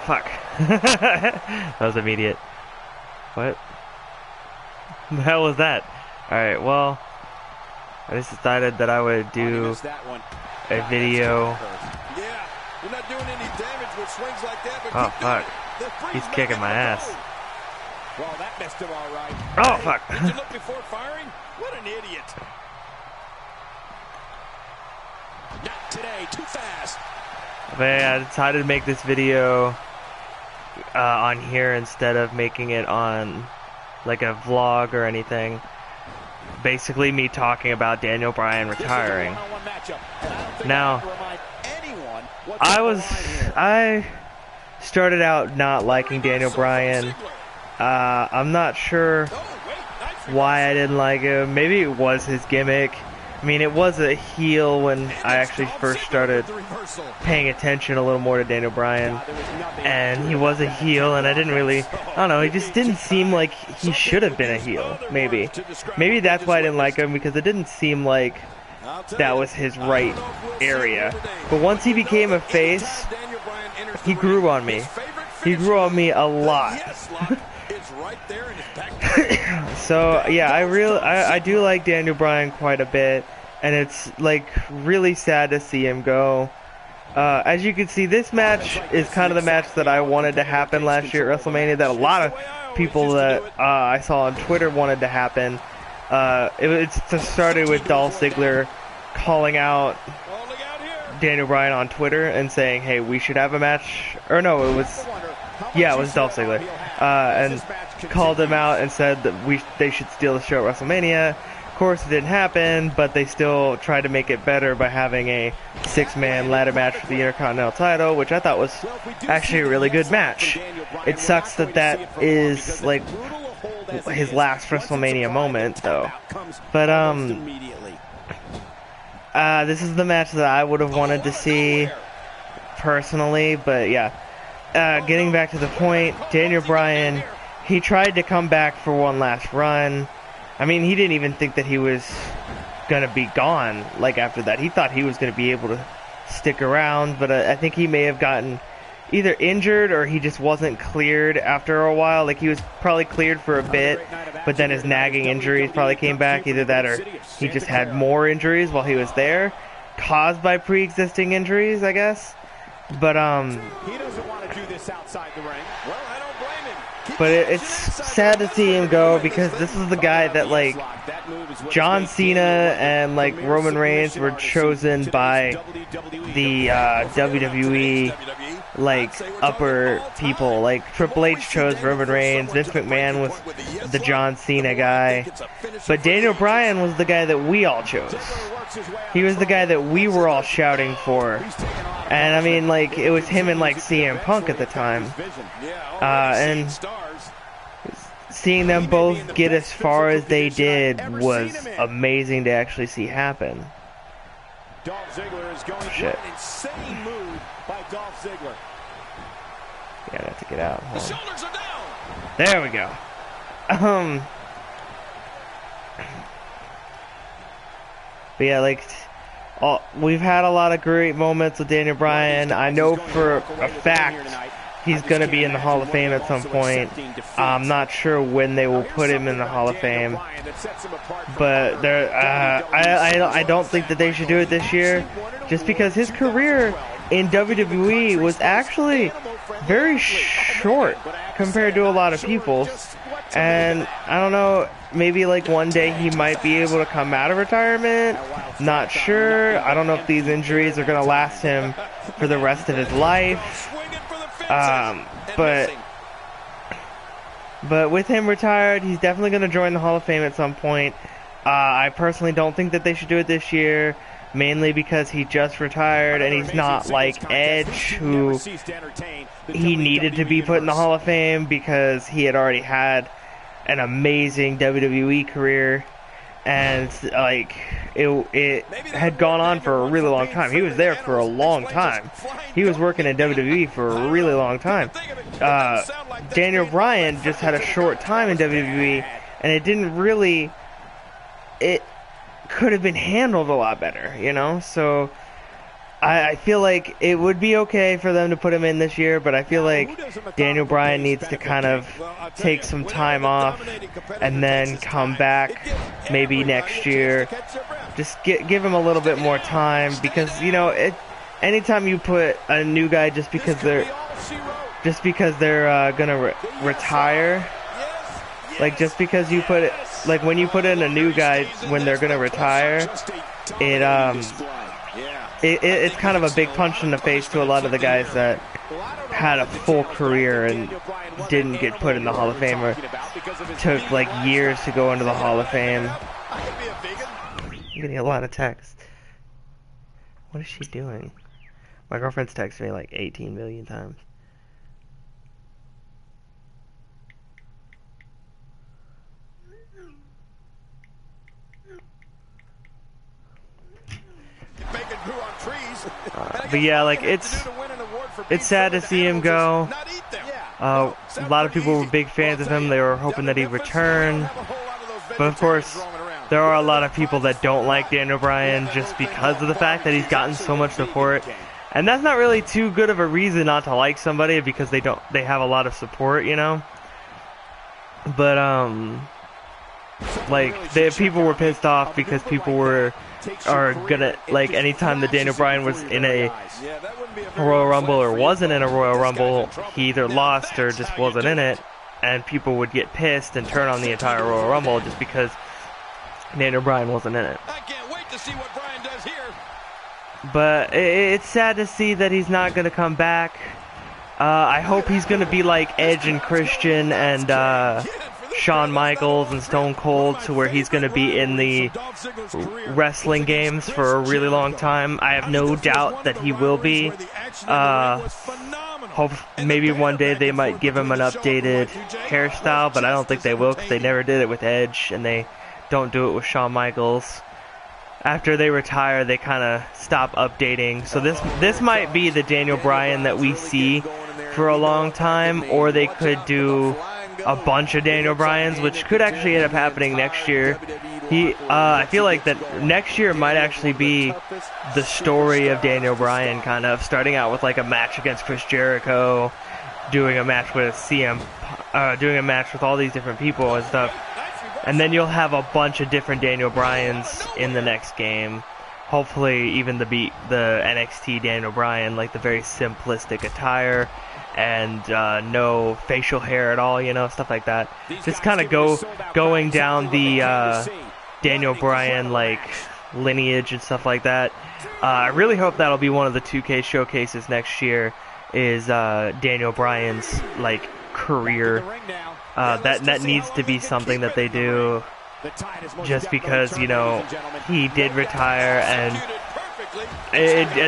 fuck. That was immediate. What? The hell was that? Alright, well, I just decided that I would do a video. Yeah, you're not doing any damage with swings like that, but oh, fuck. He's kicking my ass. Well, that messed him all right. Oh, fuck. Did you look before firing? What an idiot. Not today, too fast. But yeah, I decided to make this video on here instead of making it on like a vlog or anything. Basically me talking about Daniel Bryan retiring. Now, I started out not liking Daniel Bryan. I'm not sure why I didn't like him. Maybe it was his gimmick. I mean, it was a heel when I actually first started paying attention a little more to Daniel Bryan. And he was a heel, and I didn't really, I don't know, he just didn't seem like he should have been a heel, maybe. Maybe that's why I didn't like him, because it didn't seem like that was his right area. But once he became a face, he grew on me. He grew on me a lot. So yeah, I do like Daniel Bryan quite a bit, and it's like really sad to see him go. As you can see, this match is kind of the match that I wanted to happen last year at WrestleMania, that a lot of people that I saw on Twitter wanted to happen. It started with Dolph Ziggler calling out Daniel Bryan on Twitter and saying, hey, we should have a match. Or no, it was Dolph Ziggler. And called him out and said that they should steal the show at WrestleMania. Of course, it didn't happen, but they still tried to make it better by having a 6-man ladder match for the Intercontinental title, which I thought was actually a really good match. It sucks that that is like his last WrestleMania moment, though. But this is the match that I would have wanted to see personally. But yeah, getting back to the point, Daniel Bryan, he tried to come back for one last run. I mean, he didn't even think that he was gonna be gone, like, after that. He thought he was gonna be able to stick around, but I think he may have gotten either injured or he just wasn't cleared after a while. Like, he was probably cleared for a bit, but then his nagging injuries probably came back. Either that or he just had more injuries while he was there, caused by pre-existing injuries, I guess. But, he doesn't want to do this outside the ring. Well, I don't blame him. But it's sad to see him go, because this is the guy that, like, John Cena and, like, Roman Reigns were chosen by the WWE, like, upper people. Like, Triple H chose Roman Reigns, Vince McMahon was the John Cena guy, but Daniel Bryan was the guy that we all chose. He was the guy that we were all shouting for. And I mean, like, it was him and, like, CM Punk at the time. And seeing them both get as far as they did was amazing to actually see happen. Shit. Yeah, I have to get out. There we go. But yeah, like, we've had a lot of great moments with Daniel Bryan. I know for a fact he's going to be in the Hall of Fame at some point. I'm not sure when they will put him in the Hall of Fame, but I don't think that they should do it this year, just because his career in WWE was actually very short compared to a lot of people's. And I don't know, maybe like one day he might be able to come out of retirement. Not sure. I don't know if these injuries are going to last him for the rest of his life. But with him retired, he's definitely going to join the Hall of Fame at some point. I personally don't think that they should do it this year, mainly because he just retired and he's not like Edge, who he needed to be put in the Hall of Fame because he had already had an amazing WWE career, and like it had gone on for a really long time. He was there for a long time. He was working in WWE for a really long time. Daniel Bryan just had a short time in WWE, and it didn't really, it could have been handled a lot better, you know? So I feel like it would be okay for them to put him in this year, but I feel like Daniel Bryan needs to kind of take some time off and then come back maybe next year. Just give him a little bit more time, because you know, anytime you put a new guy just because they're gonna retire, like just because you put it, like when you put in a new guy when they're gonna retire, it's kind of a big punch in the face to a lot of the guys that had a full career and didn't get put in the Hall of Fame, or took like years to go into the Hall of Fame. I'm getting a lot of texts. What is she doing? My girlfriend's texted me like 18 million times. But yeah, like it's sad to see him go. A lot of people were big fans of him. They were hoping that he'd return. But of course, there are a lot of people that don't like Daniel Bryan just because of the fact that he's gotten so much support. And that's not really too good of a reason not to like somebody, because they have a lot of support, you know? But like people were pissed off because people are gonna, like, anytime that Daniel Bryan was in a Royal Rumble or wasn't in a Royal Rumble, he either lost or just wasn't in it, and people would get pissed and turn on the entire Royal Rumble just because Daniel Bryan wasn't in it. I can't wait to see what Bryan does here. But it's sad to see that he's not gonna come back. I hope he's gonna be like Edge and Christian and Shawn Michaels and Stone Cold, to where he's going to be in the wrestling games for a really long time. I have no doubt that he will be. Hope maybe one day they might give him an updated hairstyle, but I don't think they will, because they never did it with Edge, and they don't do it with Shawn Michaels. After they retire, they kind of stop updating. So this might be the Daniel Bryan that we see for a long time, or they could do a bunch of Daniel Bryans, which could actually end up happening next year. I feel like that next year might actually be the story of Daniel Bryan, kind of starting out with like a match against Chris Jericho, doing a match with doing a match with all these different people and stuff, and then you'll have a bunch of different Daniel Bryans in the next game. Hopefully, even the NXT Daniel Bryan, like the very simplistic attire and no facial hair at all, you know, stuff like that. Just kind of going down the Daniel Bryan like lineage and stuff like that. I really hope that'll be one of the 2K showcases next year, is Daniel Bryan's like career. That needs to be something that they do, just because, you know, he did retire, and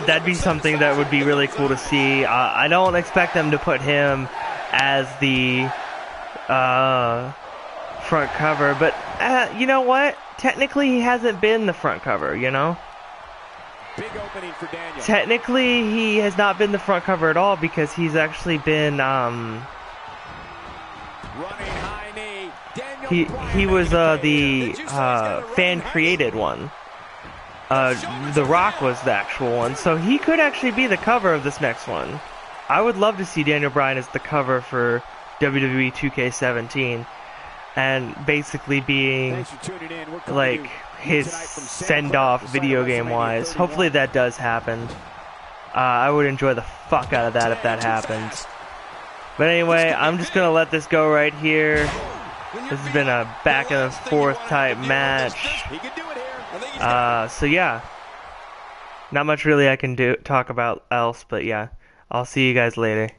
that'd be something that would be really cool to see. I don't expect them to put him as the front cover, but you know what? Technically, he hasn't been the front cover, you know? Big opening for Daniel. Technically, he has not been the front cover at all, because he's actually been running high knee. he was the fan created one. The Rock was the actual one, so he could actually be the cover of this next one. I would love to see Daniel Bryan as the cover for WWE 2K17, and basically being like his send-off video game wise. Hopefully that does happen. I would enjoy the fuck out of that if that happens. But anyway, I'm just gonna let this go right here. This has been a back and forth type match. So yeah, not much really I can talk about else, but yeah, I'll see you guys later.